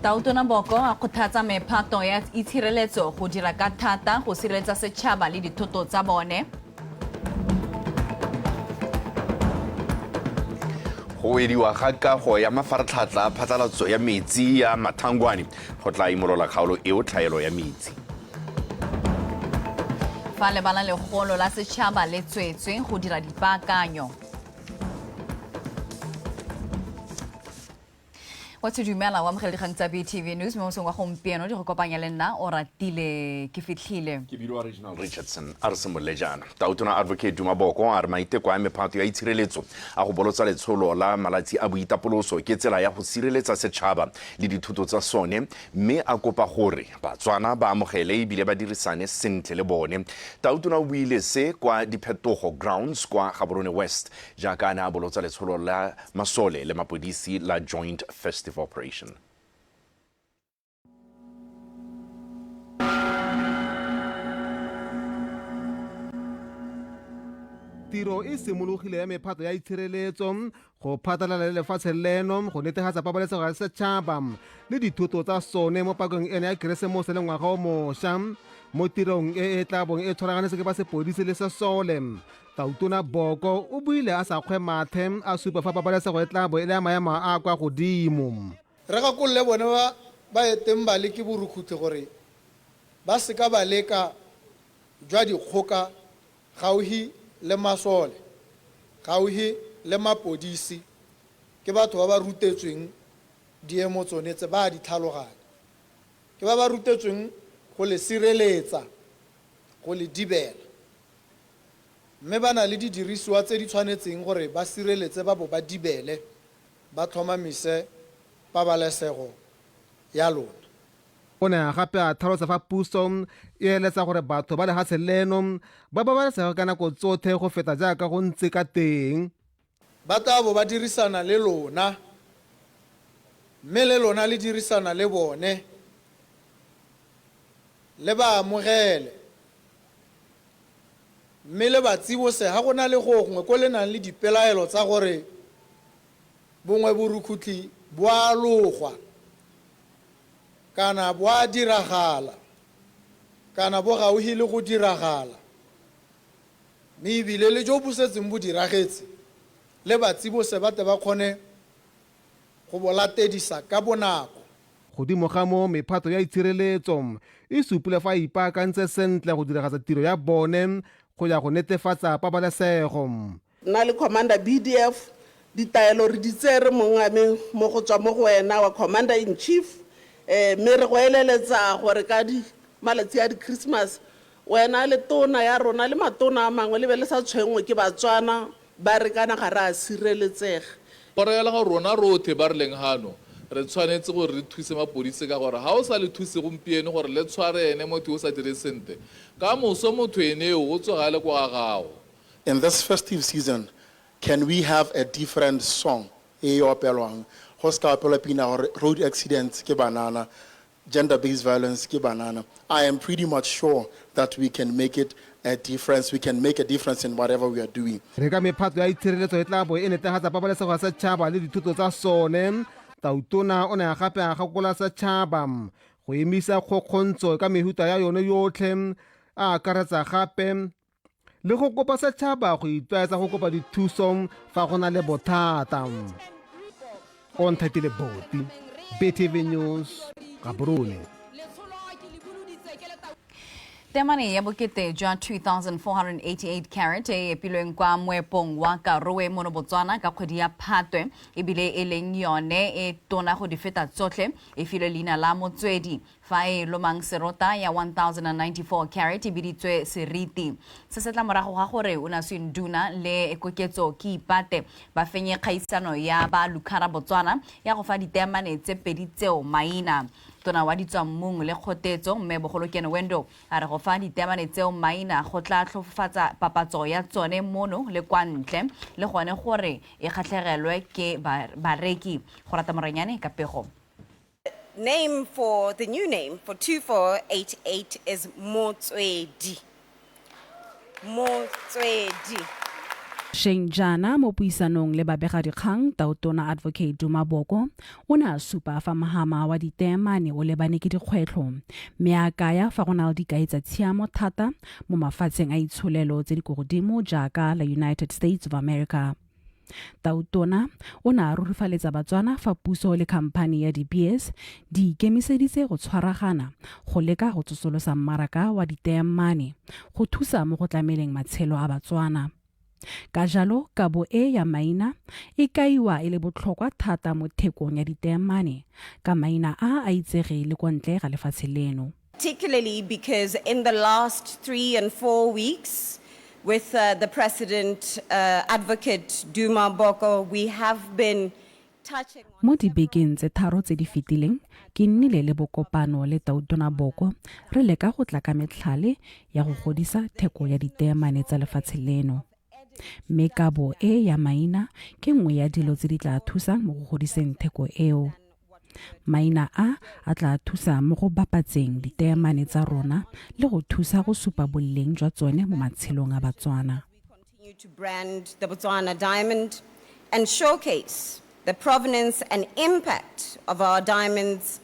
Tautona Boko a kgothatsa mephato ya itshireletso go dira ka thata go sireletsa setšhaba le dithoto tsa bone. Go ediwa ga kago ya mafaratlhatlha phatlalatso ya metsi ya Mathangwane go tla imolola kgaolo eo tlhaelo ya metsi. Fa lebala legolo la setšhaba le tswetswe go dira dipaakanyo. Wa dumela wa mogelegang tsa BTV News mo mosong wa gompieno di go kopanya le nna o ratile ke fitlhile ke bidwa Regional Richardson a re semolejana. Tautona Advocate Duma Boko a re maiteko a mephato ya itshireletso a go bolotsa letsholo la malatsi a boitapoloso ke tsela ya go sireletsa setšhaba le dithoto tsa sone mme a kopa gore Batswana ba amogele ebile ba dirisane sentle le bone. Tautona o buile se kwa diphetogo grounds kwa Gaborone West jaaka a ne a bolotsa letsholo la masole le mapodisi la Joint Festive Operation. Tiro e simologile ya mephato ya itshireletso go phatlalala le lefatshe leno go netefatsa pabalesego ya setšhaba le dithoto tsa sone mo pakeng ene ya keresemose le ngwaga o mošwa mo tirong e tla bong e tshwaraganetse ke ba sepodisi le sesole. Tautona Boko o buile a sa kgwe mathe a supa fa pabalesego e tla bo e le ya maemo a kwa godimo. Re ga kolle bone ba eteng ba le ke borukhutlhe gore ba seka ba leka jwa dikgoka gauhi le masole gauhi le mapodisi ke batho ba ba rutetsweng diemo tsone tse ba di tlhaloganya ke ba ba rutetsweng go le sireletsa go le dibela mme ba na le didirisiwa tse di tshwanetseng gore ba sireletse ba bo ba dibele ba tlhomamise pabalesego ya lona. O ne gape a tlhalosa fa puso e eletsa gore batho ba lefatshe leno ba babalesega ka nako tsotlhe go feta jaaka go ntse ka teng. Ba tla bo ba dirisana le lona mme le lona le dirisana le bone le ba amogele mme le ba tsibose ga go na le gongwe ko le nang le dipelaelo tsa gore bongwe borukhutlhi bo a logwa kana bo a diragala kana bo gauhi le go diragala mme ebile le jo bo setseng bo diragetse le batsibose ba te ba kgone go bolatedisa ka bonako. Godimo ga mo mephato ya itshireletso e supile fa ipaakantse sentle go diragatsa tiro ya bone go ya go netefatsa pabalesego. Nna le Commander BDF ditaelo re di tsere mongame mo go tswa mo go wena wa Commander in Chief mme re go eleletsa gore ka di malatsi a di Christmas wena le tona ya rona le matona a mangwe le be le sa tshwengwe ke Batswana ba re kana ga re a sireletsega. Gore ya ga rona rotlhe ba re leng hano re tshwanetse gore re thuse mapodisi ka gore ha o sa le thuse gompieno gore le tshware ene motho o sa dire sente ka moso motho ene o tsogale kwa gago. In this festive season, can we have a different song? Road accidents, ke banana, gender-based violence, ke banana. I am pretty much sure that we can make it a difference. We can make a difference in whatever we are doing. Re ka mephato ya itshireletso e tla bo e netefatsa pabalesego ya setšhaba le dithoto tsa sone. Tautona o ne gape a gakola setšhaba go emisa kgokgontso ka mehuta ya yone yotlhe a akaretsa gape le go kopa setšhaba go itlwaetsa go kopa dithuso fa go na le bothata. O Nthatile Boti, BTV News, Gaborone. Temane ya bokete jwa 2,488 carat e epilweng kwa moepong wa Karowe mo Botswana ka kgwedi ya Phatwe ebile e leng yone e tona go di feta tsotlhe e filwe leina la Motswedi fa e lomang serota ya 1,094 carat e biditswe seriti. Se se tla morago ga gore o na Nduna le koketso ke ipate ba fenye kgaisano ya ba Lukhara Botswana ya go fa ditemane tse pedi tseo maina. Tona wa ditswammung le kgotetso mme Bogolokene Wendo a re go fa ditemane tseo maina go tla tlhofatsa papatso ya tsone mono le kwa ntle le gone gore e kgatlhegelwe ke bareki go rata Moranyane ka pego. Name for the new name for 2488 is Motswedi. Motswedi. Sheng jana mo puisanong le babegadikgang Tautona Advocate Duma Boko o ne a supa fa mahama wa diteemane o lebane ke dikgwetlho mme a kaya fa go na le dikai tsa tshiamo thata mo mafatsheng a itsholelo tse di ko godimo jaaka la United States of America. Tautona o ne a rurifaletsa Batswana fa puso le khamphane ya di-BS di ikemiseditse go tshwaragana go leka go tsosolosa mmaraka wa diteemane go thusa mo go tlameleng matshelo a Batswana. Ka jalo kabo e ya maina e kaiwa e le botlhokwa thata mo thekong ya diteemane ka maina a itsege le kwa ntle ga lefatshe leno. Particularly because in the last 3 and 4 weeks, with the President, Advocate Duma Boko, we have been touching... Mo dibekeng tse tharo tse di fetileng ke nnile le bokopano le Tautona Boko re leka go tla ka metlhale ya go godisa theko ya diteemane tsa lefatshe leno. Mme kabo e ya maina ke nngwe ya dilo tse di tla thusang mo go godiseng theko eo. Maina a tla thusa mo go bapatseng diteemane tsa rona le go thusa go supa boleng jwa tsone mo matshelong a Batswana. We continue to brand the Botswana diamond and showcase the provenance and impact of our diamonds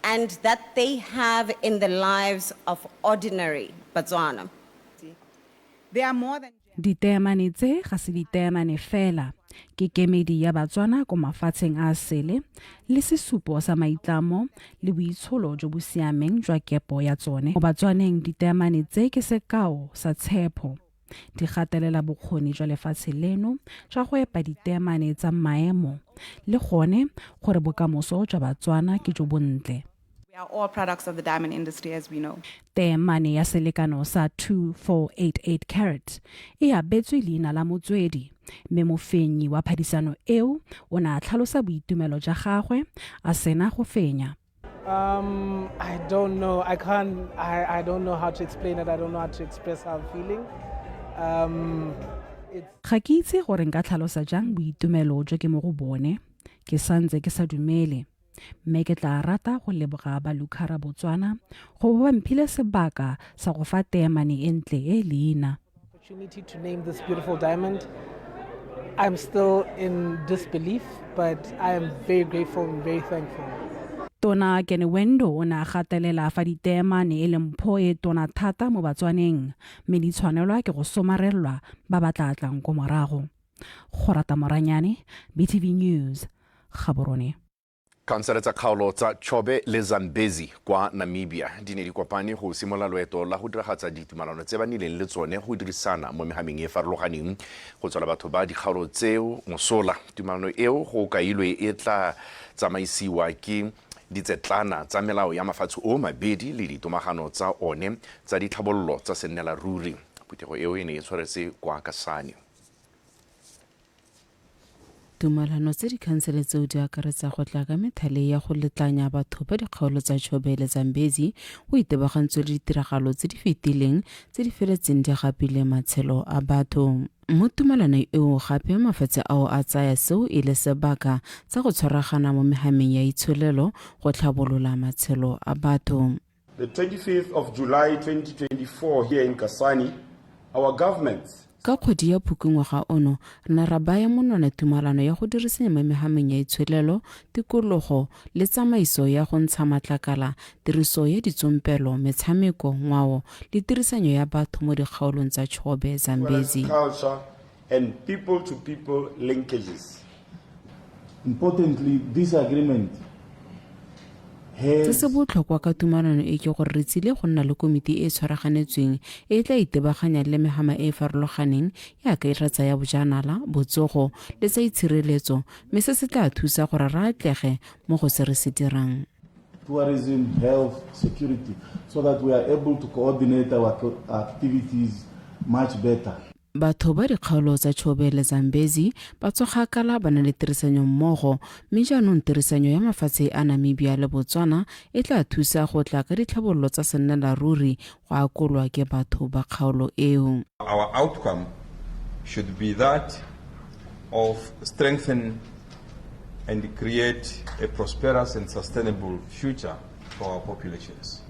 and that they have in the lives of ordinary Botswana. They are more than... Diteemane tse ga se diteemane fela ke kemedi ya Batswana ko mafatsheng a sele le sesupo sa maitlamo le boitsholo jo bo siameng jwa kepo ya tsone. Mo Batswaneng diteemane tse ke sekao sa tshepo di gatelela bokgoni jwa lefatshe leno jwa go epa diteemane tsa maemo le gone gore bokamoso jwa Batswana ke jo bontle. We are all products of the diamond industry, as we know. Teemane ya selekano sa 2488 carat e abetswe leina la motswedi mme mofenyi wa phadisano eo o na tlhalosa boitumelo jwa gagwe a sena go fenya. I don't know. I don't know how to explain it. I don't know how to express how I'm feeling. Ga ke itse gore nka tlhalosa jang boitumelo jo ke mo go bone ke santse ke sa dumele. Mme ke tla rata go leboga ba Lukhara Botswana go ba mphile sebaka sa go fa teemane entle e leina. Opportunity to name this beautiful diamond. I'm still in disbelief, but I am very grateful and very thankful. Tona Kenewendo o na gatelela fa diteemane e le mpho e tona thata mo Batswaneng mme di tshwanelwa ke go somarelwa ba ba tla tlang ko morago. Gorata Moranyane, BTV News, Gaborone. Khansele tsa kgaolo tsa Chobe le Zambezi kwa Namibia di ne di kopane go simola loeto la go diragatsa ditumalano tse ba nileng le tsone go dirisana mo mehameng e farologaneng go tswela batho ba dikgaolo tseo mosola. Tumalano eo go kailwe e tla tsamaisiwa ke ditsetlana tsa melao ya mafatshe o mabedi le ditomagano tsa one tsa ditlhabololo tsa sennela ruri. Phuthego eo e ne e tshwaretse kwa Kasane. Tumalano tse di khansele tseo di akaretsa go tla ka methale ya go letlanya batho ba dikgaolo tsa Chobe le Zambezi go itebagantswe le ditiragalo tse di fetileng tse di feletseng di gapile matshelo a batho. Mo tumalano eo gape mafatshe ao a tsaya seo e le sebaka tsa go tshwaragana mo mehameng ya itsholelo go tlhabolola matshelo a batho. The 25th of July 2024 here in Kasane, our governments ka kgwedi ya Phukungwaga ono re ne ra baya monwana tumalano ya go dirisana mo mehameng ya itsholelo, tikologo le tsamaiso ya go ntsha matlakala, tiriso ya ditsompelo, metshameko, ngwao le tirisanyo ya batho mo dikgaolong tsa Chobe, Zambezi. Culture and people-to-people linkages. Importantly, this agreement se se botlhokwa ka tumalano e ke gore re tsile go nna le komiti e tshwaraganetsweng e tla itebaganya le mehama e farologaneng ya ka iratsa ya bojanala, botsogo le tsa itshireletso mme se se tla thusa gore re atlege mo go se re se dirang. Tourism, health, security, so that we are able to coordinate our activities much better. Batho ba dikgaolo tsa Chobe le Zambezi ba tsogakala ba na le tirisanyo mmogo mme jaanong tirisanyo ya mafatshe a Namibia le Botswana e tla thusa go tla ka ditlhabololo tsa sennela ruri go akolwa ke batho ba kgaolo eo. Our outcome should be that of strengthen and create a prosperous and sustainable future for our populations.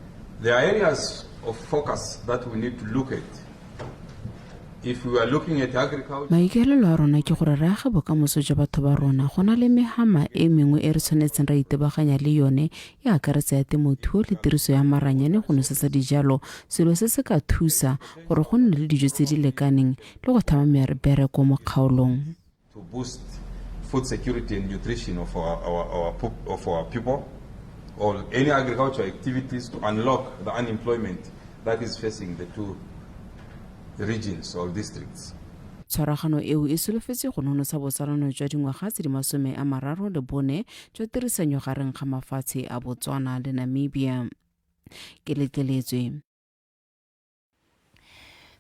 There are areas of focus that we need to look at If we are looking at agriculture, maikaelelo a rona ke gore re age bokamoso jwa batho ba rona go na le megama e mengwe e re tshwanetseng ra itebaganya le yone e akaretsa ya temothuo le tiriso ya maranyane go nosetsa dijalo, selo se se ka thusa gore go nne le dijo tse di lekaneng le go thama mebereko mo kgaolong. to boost food security and nutrition of our people, or any agricultural activities to unlock the unemployment that is facing the two regions or districts. Tshwaragano eo e solofetse go nonosa botsalano jwa dingwaga tse di 34 jwa tirisanyo gareng ga mafatshe a Botswana le Namibia. Ke letleletswe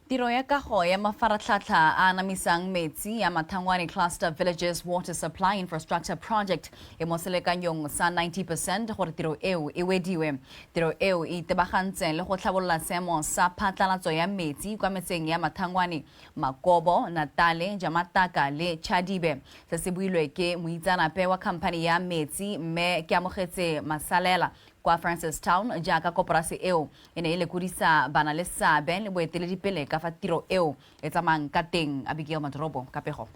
Tiro ya kago ya mafaratlhatlha a anamisang metsi ya Mathangwane Cluster Villages Water Supply Infrastructure Project e mo selekanyong sa 90% gore tiro eo e wediwe. Tiro eo e tebagantse le go tlhabolola seemo sa phatlalatso ya metsi kwa metseng ya Mathangwane, Makobo, Natale, Jamataka le Chadibe. Se se builwe ke moitsanape wa company ya metsi mme ke amogetse Masalela kwa Francistown jaaka koporasi eo e ne e lekudisa bana le seabe le boeteledipele ka fa tiro eo e tsamayang ka teng. Abigail Madrobo ka pego.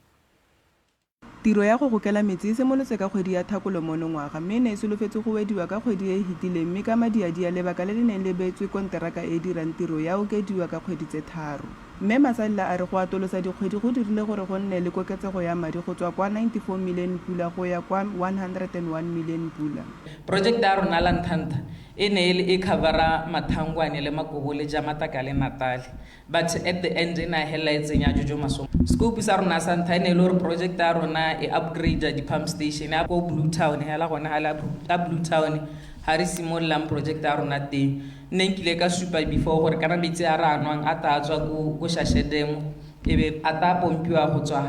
Tiro ya go gokela metsi e simolotse ka kgwedi ya Tlhakole monongwaga mme ne e solofetse go wediwa ka kgwedi e hitileng mme ka madiadia lebaka le le neng le beetswe konteraka e dirang tiro ya okediwa ka kgwedi tse 3. Mme Masalela a re go atolosa dikgwedi go dirile gore go nne le koketsego ya madi go tswa kwa 94 million pula go ya kwa 101 million pula. Project ya rona la nthanta e ne e covera Mathangwane le Makobo le Jamataka le Natale, but at the end ina hela e tsenya Jojo Masomo. Scope sa rona sa ntha ene le project ya rona e upgrade di pump station ya go Blue Town hela gona hala Blue Town ha re simolla project ya rona teng. Ne nkile ka supa before gore kana metsi a ranwang a ta tswa go Shashedemo ebe a ta pompiwa go tswa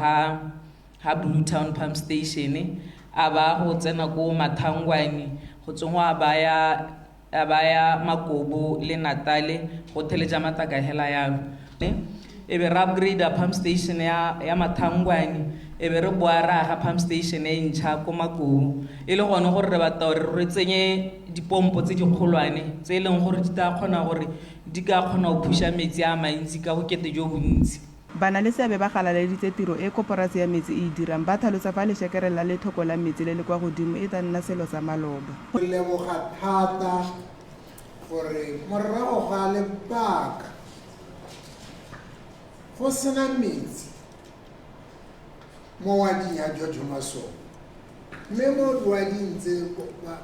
ha Blue Town pump station a ba go tsena go Mathangwane go tsongwa abaya Makobo le Natale go teleja Mataka hela ya ebe re upgrade a pump station ya Mathangwane ebe re boara ga pump station e ntšha ko Makobo e le gone gore re batla gore re tsenye dipompo tse di kgolwane tse leng gore di ta kgona gore di ka kgona go phusha metsi a mantsi ka go kete jo bontsi. Bana le seabe ba galaleditse tiro e koporasi ya metsi e dirang ba tlhalosa fa lešekere la lethoko la metsi le le kwa godimo e tla nna selo sa maloba. Re leboga thata gore morago ga lebaka go sena metsi mo wading ya Jojo Masomo mme mo wading tse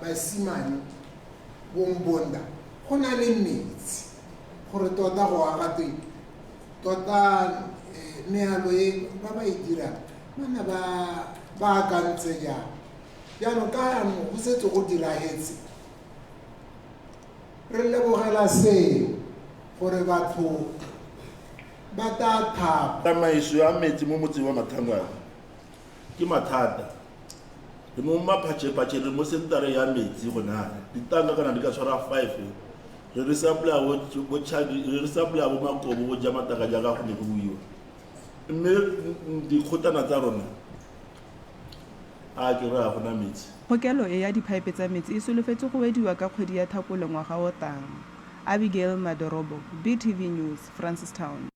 basimane bombonda go na le metsi gore tota go aga tota mealo e ba e dirang mana ba akantse jang jaanong ka yanong go setse go diragetse re lebogela seo gore batho ba ta thapa. Tsamaiso ya metsi mo motseng wa Mathangwane ke mathata le mo maphatšhephatšhe re mo sentare ya metsi go nana ditanga kana di ka tshwara 5 re supply bo Chadi re supply bo Makobo bo Jamataka jaaka go ne go buiwa mme dikgotana tsa rona a ke re a gona metsi. Kgokelo e ya dipipe tsa metsi e solofetse go wediwa ka kgwedi ya Tlhakole ngwaga o tang. Abigail Madorobo, BTV News, Francistown.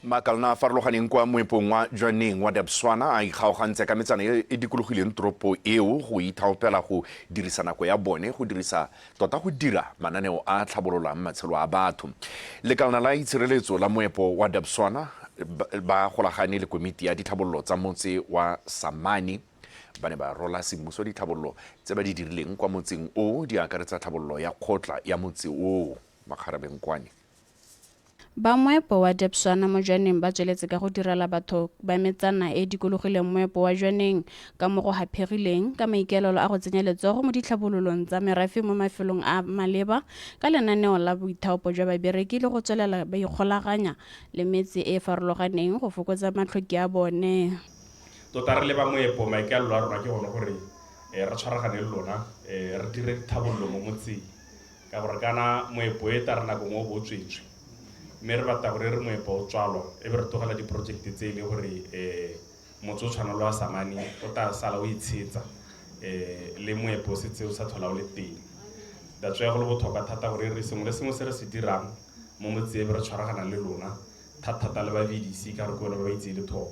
Makalna farologaneng kwa moepong wa Jwaneng wa Debswana a ikgaogantse ka metsana e dikologileng toropo eo go ithaopela go dirisa nako ya bone go dirisa tota go dira mananeo a tlhabololang matshelo a batho. Lekalana la itshireletso la moepo wa Debswana ba golagane le komiti ya ditlhabololo tsa motse wa Samani ba ne ba rola semmuso ditlhabololo tse ba di dirileng kwa motseng o di akaretsa tlhabololo ya kgotla ya motse o Makgarabenkwane. Ba moepo wa Debswana mo Jwaneng ba tsweletse ka go direla batho ba metsana e dikologileng moepo wa Jwaneng ka mo go haphegileng ka maikaelelo a go tsenya letsogo mo ditlhabololong tsa merafe mo mafelong a maleba ka lenaneo la boithaopo jwa babereki le go tswelela ba ikgolaganya le metse e farologaneng go fokotsa matlhoki a bone. Tota re le ba moepo maikaelelo a rona ke gone gore re tshwaragane le lona re dire dithabololo mo motseng ka gore kana moepo e ta re nako mo bo tswetswe mme re batla gore re moepo o tswalwa e be re togela diprojekte tse e le gore motse o tshwana le wa Samani o tla sala o itshetsa le moepo o setse o sa tlhola o le teng that's why go le botlhokwa thata gore re sengwe le sengwe se re se dirang mo motseng re tshwaragana le lona thata le ba VDC ka re go ba itse le thoko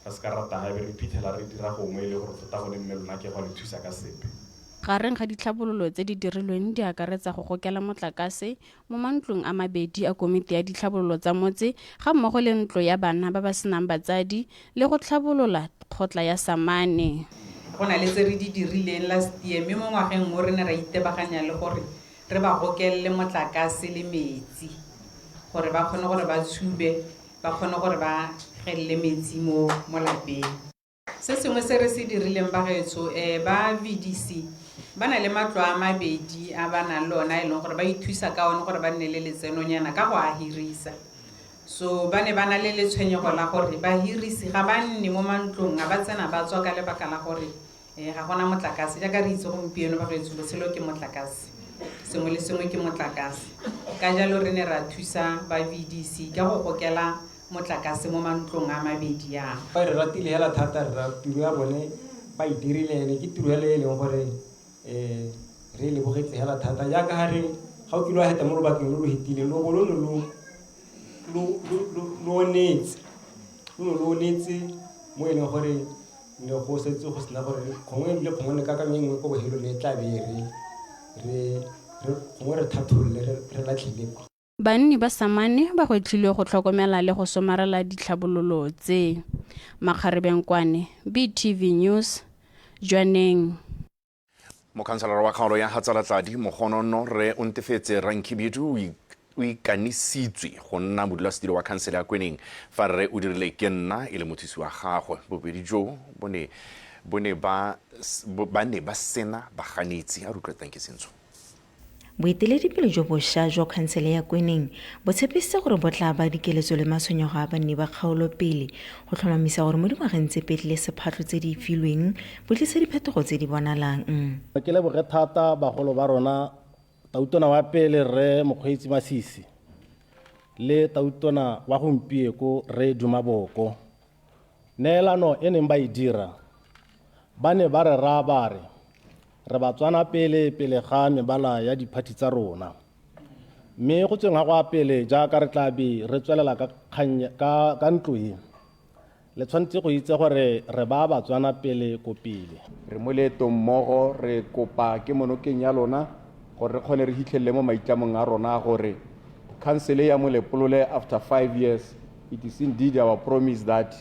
ka se ka rata ha re phithela re dira gongwe le gore tota go le mme lona ke go le thusa ka sepe. Gareng ga ditlhabololo tse di dirilweng di akaretsa go gokela motlakase mo mantlong a mabedi a komiti ya ditlhabololo tsa motse ga mmogo le ntlo ya bana ba ba senang batsadi le go tlhabolola kgotla ya Samane. Go na le tse re di dirileng last year mme mo ngwageng mo re ne ra itebaganya le gore re ba gokelle motlakase le metsi gore ba kgone gore ba tshube ba kgone gore ba gelle metsi mo lapeng. Se sengwe se re se dirileng ba gaetso ba VDC ba na le matlo a mabedi a ba na lona e leng gore ba ithusa ka one gore ba nne le letsenonyana ka go a hirisa. So ba ne ba na le letshwenyego la gore ba hirisi ga ba nne mo mantlong a ba tsena ba tswa ka lebaka la gore ga gona motlakase jaaka re itse gompieno ba gaetso botshelo ke motlakase sengwe le sengwe ke motlakase ka jalo re ne ra thusa ba VDC ka go gokela motlakase mo mantlong a mabedi ya ba re ratile hela thata re tiro ya bone ba e dirilene ke tiro ya le leng gore re le bogetse hela thata ya ka hare ga o kilwa heta mo lobakeng lo hitile lo bolo lo netse mo e leng gore ne go setse go sena gore gongwe le gongwe le ka kangwe ko bohelo le tla be re gongwe re thatholle re latlhile. Banni ba Samane ba gwetlhile go tlhokomela le go somarela ditlhabololo tse. Makgarebenkwane, BTV News, Jwaneng. Mokhanselara wa kgaolo ya Hatsalatladi Mogonono re o ntefetse Rankibidu o ikanisitswe go nna modulasetilo wa khansele ya Kweneng fa re o dirile ke nna e le mothusi wa gagwe. Bobedi jo ba ne ba sena baganetsi a rutlwa Tankisentso. Boeteledipele jo bošwa jwa khansele ya Kweneng bo tshepisitse gore bo tla ba dikeletso le matshwenyego a banni ba kgaolo pele go tlhomamisa gore mo dingwageng tse pedi le sephatlo tse di filweng bo tlisa diphetogo tse di bonalang. Ke leboge thata bagolo ba rona tautona wa pele Rre Mokgweetsi Masisi le tautona wa gompieko Rre Dumaboko. Neelano e neng ba e dira ba ne ba re raya ba re re ba tswana pele ga mebala ya diphathi tsa rona mme go tseng ga go apele jaaka re tla be re tswelela ka ntlo e le tshwanetse go itse gore re ba tswana pele ko pele re mo leetong mmogo re kopa ke monokeng ya lona gore re kgone re hitlhelele mo maitlamong a rona gore khansele ya Molepolole after 5 years it is indeed our promise that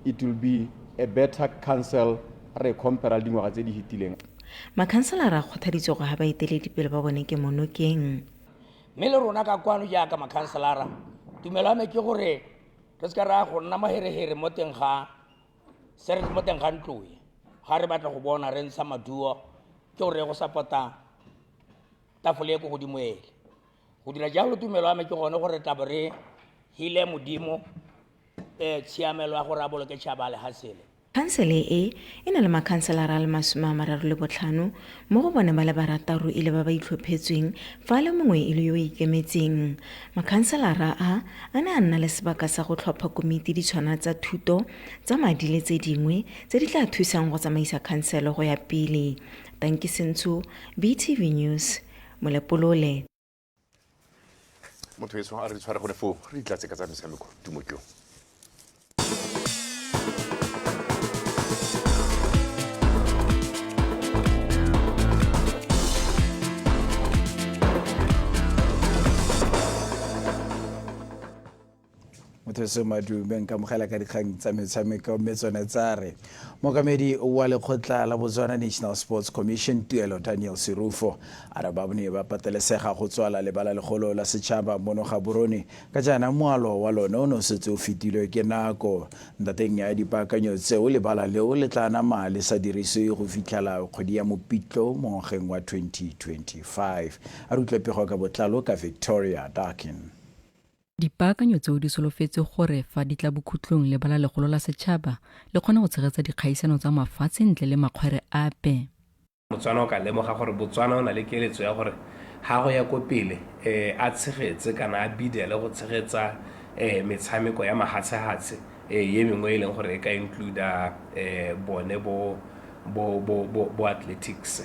it will be a better council re compare dingwaga tse di hitileng. Makhanselara a kgothaditse go ga baeteledipele ba bone ke monokeng. Mme le rona ka kwano jaaka makhanselara tumelo ya me ke gore re ska ra go nna maherehere mo teng ga ntloe ga re batla go bona re ntsha maduo ke gore go sapota tafole e go godimo ele go dira jalo tumelo ya me ke gone gore tla re hile modimo tshiamelo ya gore a boloke tšhaba le hasele. Khansele e na le makhanselara a le 35 mo go bone ba le barataro ile ba itlhophetsweng fa le mongwe e le yo ikemetseng. Makhanselara a ne a nna le sebaka sa go tlhopha komiti di tshwana tsa thuto tsa madi le tse dingwe tse di tla thusang go tsamaisa khansele go ya pele. Tankisentso, BTV News, Molepolole. Motho a re tshwara go ne fo re itlatse ka tsa metshameko Tumokyo. Motho madume nka mogela ka dikgang tsa metshameko mme tsone tsa re mokamedi wa lekgotla la Botswana National Sports Commission Tuelo Daniel Sirufo a re ba bone ba patelesega go tswala lebala legolo la setšhaba mono ga borone ka jaana moalo wa lone o ne o setse o fetilwe ke nako ntateng ya dipaakanyo tseo lebala leo le tla nama le sa dirisiwe go fitlhela kgwedi ya Mopitlo mo ngwageng wa 2025 a re utlwe pego ka botlalo ka Victoria Darkin. Dipaakanyo tseo di solofetse gore fa di tla bokhutlong lebala legolo la setšhaba le kgone go tshegetsa dikgaisano tsa mafatshe ntle le makgwere ape. Motswana o ka lemoga gore Botswana o na le keletso ya gore ga go ya ko pele a tshegetse kana a bidele go tshegetsa metshameko ya mahatshehatse ye mengwe e leng gore e ka include bone bo athletics.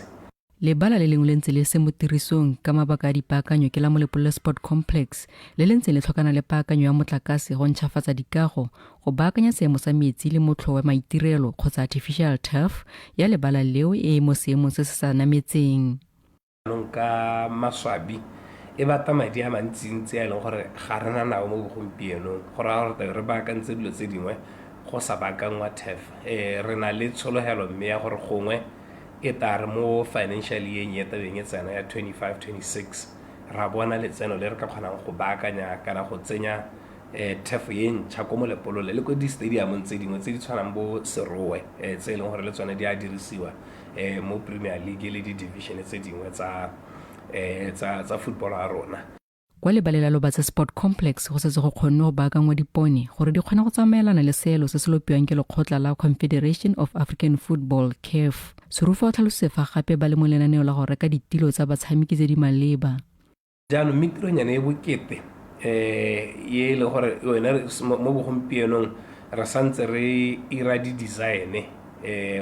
lebala le lengwe le ntse le se mo tirisong ka mabaka a dipaakanyo ke la Molepolo Sport Complex le le ntse le tlhokana le paakanyo ya motlakase go ntšhafatsa dikago go baakanya seemo sa metsi le motlho wa maitirelo kgotsa artificial turf ya lebala leo e mo seemong se se sa nametseng. Ka maswabi e bata madi a mantsintsi a leng gore ga rena nao mo bogompienong go raya gore re baakantse dilo tse dingwe go sa baakangwa turf. Re na le tshologelo mme ya gore gongwe e tare mo financial year e tabeng e tsena ya 25-26 ra bona letseno le re ka kgonang go baakanya kana go tsenya turf ye ntšha ko Molepolo le ko di-stadium tse dingwe tse di tshwanang bo Serowe tse e leng gore le tsone di a dirisiwa mo Premier League le di-division tse dingwe tsa football a rona. Kwa lebalela Lobatse Sport Complex go setse go kgonne go baakangwa dipone gore di kgone go tsamaelana le seelo se se lopiwang ke lekgotla la Confederation of African Football CAF. Serufo o tlhalosefa gape ba le mo lenaneo la go reka ditilo tsa batshameki tse di maleba. Jaanong mme tironyana e bokete ye le gore yone mo bogompienong re santse re ira di-design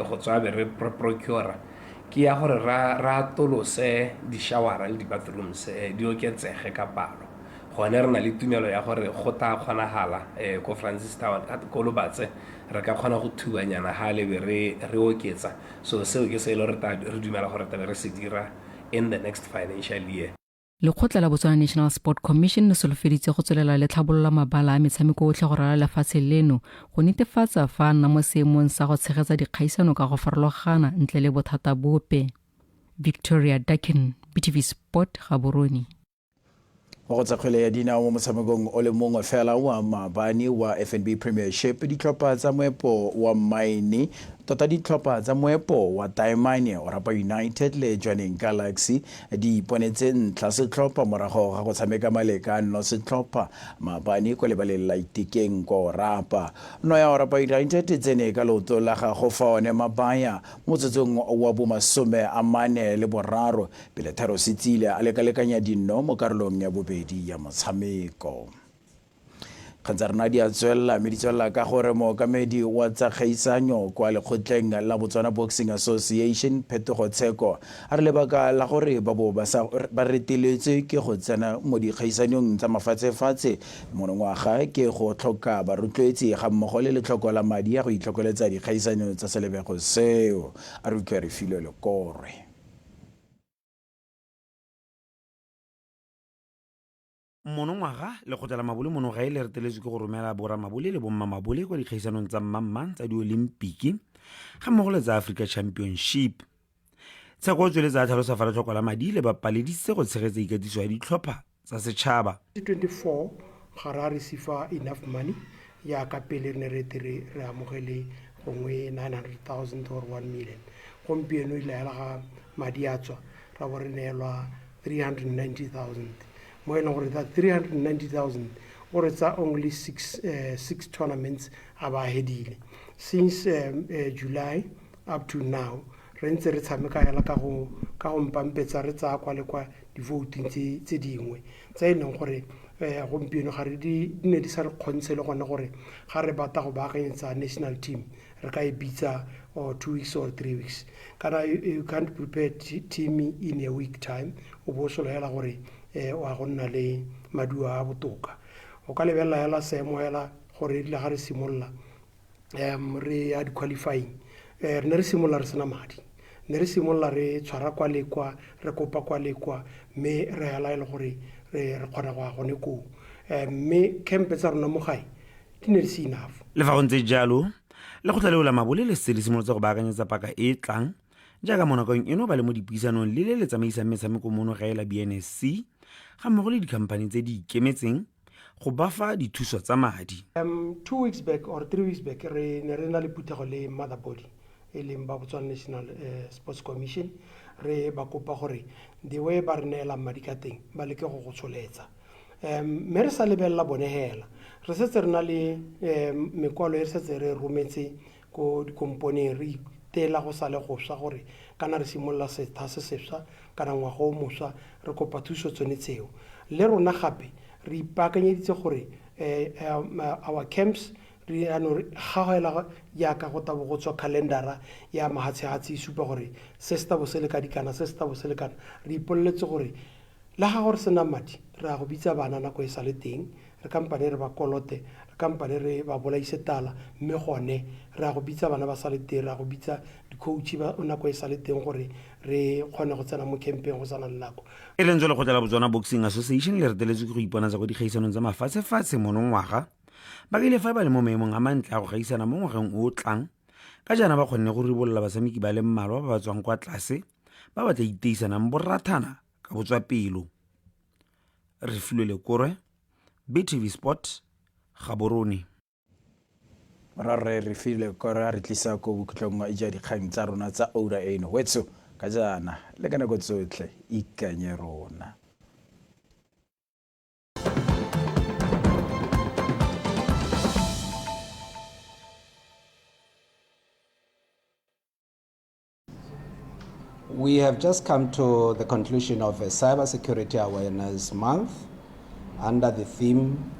go tswa be re procura ke ya gore ra tolose di-showera le di-bathrooms di oketsege ka palo gone re na le tumelo ya gore go ta kgonagala ko Francistown ko Lobatse re ka kgona go thubanyana ga lebe re oketsa so seo ke se e le re dumela gore tabe re se dira in the next financial year. Lekgotla la Botswana National Sport Commission le solofeditse go tswelela le tlhabolola mabala a metshameko otlhe go rala lefatshe leno go netefatsa fa nna mo seemong sa go tshegetsa dikgaisano ka go farologana ntle le bothata bope. Victoria Dakin, BTV Sport, Gaborone. Go tsa kgwele ya dinao mo motshamekong o le mongwe fela wa maabane wa FNB Premiership ditlhopha tsa moepo wa Maine tota ditlhopha tsa moepo wa Taimane Orapa United le Jwaneng Galaxy di iponetse ntlha setlhopha morago ga go tshameka maleka no setlhopha maabane ko lebaleng la Itekeng ko Orapa. No ya Orapa United tsene ka loto la ga go fa one mabaya mo tsotsong wa bo 43 pele Tharo Sitsile a lekalekanya dinno mo karolong ya bobedi ya motshameko. Khantsarna di a tswella mme di tswella ka gore mookamedi wa tsa kgaisanyo kwa lekgotleng la Botswana Boxing Association Phetogo Tsheko a re lebaka la gore ba reteletswe ke go tsena mo dikgaisanong tsa mafatshefatshe monongwaga ke go tlhoka barotloetsi ga mmogo le letlhoko la madi ya go itlhokoletsa dikgaisanyo tsa selebego seo a re utlwe re filwe lekorwe. Monongwaga lekgotla la mabole monoga e le reteletswe ke go romela boramabole le bommamabole kwa dikgaisanong tsa mmamma tsa di-olimpiki ga mmogo le tsa Africa Championship. Tsheko o tsweletsa a tlhalosa fa letlhoko la madi le bapaleditse go tshegetsa ikatiso ya ditlhopha tsa setšhaba. 2024 ga ra receive enough money ya ka pele re ne re amogele gongwe 900,000 or 1 million. Gompieno ile ya ga madi a tswa ra bo re neelwa 390,000. More than that 390,000 or it's only six tournaments abahedile since July up to now re ntse re tshameka ya ka go mpampetsa re tsa kwa le kwa di voting tse dingwe tsa eneng gore gompieno ga re di ne di sa re khontshe le gone gore ga re bata go baakanyetsa national team re ka e bitsa or 2 weeks or 3 weeks kana you can't prepare team in a week time o bo so la gore wa gonna le madua a botoka o ka lebella ya la seemo ya gore le ga re simolla re ya di qualifying re ne re simolla re sena madi ne re simolla re tshwara kwa le kwa re kopa kwa le kwa me re ya la ile gore re kgona go gone ko me camp tsa rona mo gae di ne se enough le fa go ntse jalo le go tlaleola mabole le se le simolotse go baakanyetsa paka e tlang jaaka monakong eno ba le mo dipuisanong le tsamaisang metshameko mono gaela BNSC ga mmogo le dikhamphane tse di ikemetseng go bafa dithuso tsa madi. 2 weeks back or 3 weeks back re ne re na le puthego le mother body e leng ba Botswana National Sports Commission re ba kopa gore the way ba re neela madi ka teng ba leke go go tsholetsa mme re sa lebella bone hela re setse re na le mekwalo e re setse re rometse ko dikompone re tela go sale go swa gore kana re simolla setha se seswa kana ngwaga o moswa re kopa thuso tsone tseo le rona gape re ipakanyeditse gore our camps re ano ga go ela ya ka go tabo go tswa calendara ya mahatshehatsi supa gore se sta bo se le ka dikana se sta bo se le kana re ipolletse gore la ga gore sena madi re a go bitsa bana nako e sa le teng re kampane re ba kolote re kampane re ba bolaise tala mme gone re a go bitsa bana ba sa le teng re a go bitsa di-coach ba nako e sa le teng gore re kgone go tsena mo campeng go sana le nako e leng jalo go tla Botswana Boxing Association le reteletse go iponatsa go dikgaisanong tsa mafatshe-fatshe monongwaga ba ile fa ba le mo maemong a mantle a go gaisana mo ngwageng o tlang ka jana ba kgonne go ribolola basamiki ba le mmalwa ba ba tswang kwa tlase ba ba tla iteisanang borathana ka botswa pelo. Re Filwe Korwe, BTV Sport, Gaborone. Re Filwe Korwe re tlisa ko bokhutlong wa ija dikgang tsa rona tsa Oura eno wetso ka jana le ka nako tsotlhe ikanye rona. We have just come to the conclusion of a Cybersecurity Awareness Month under the theme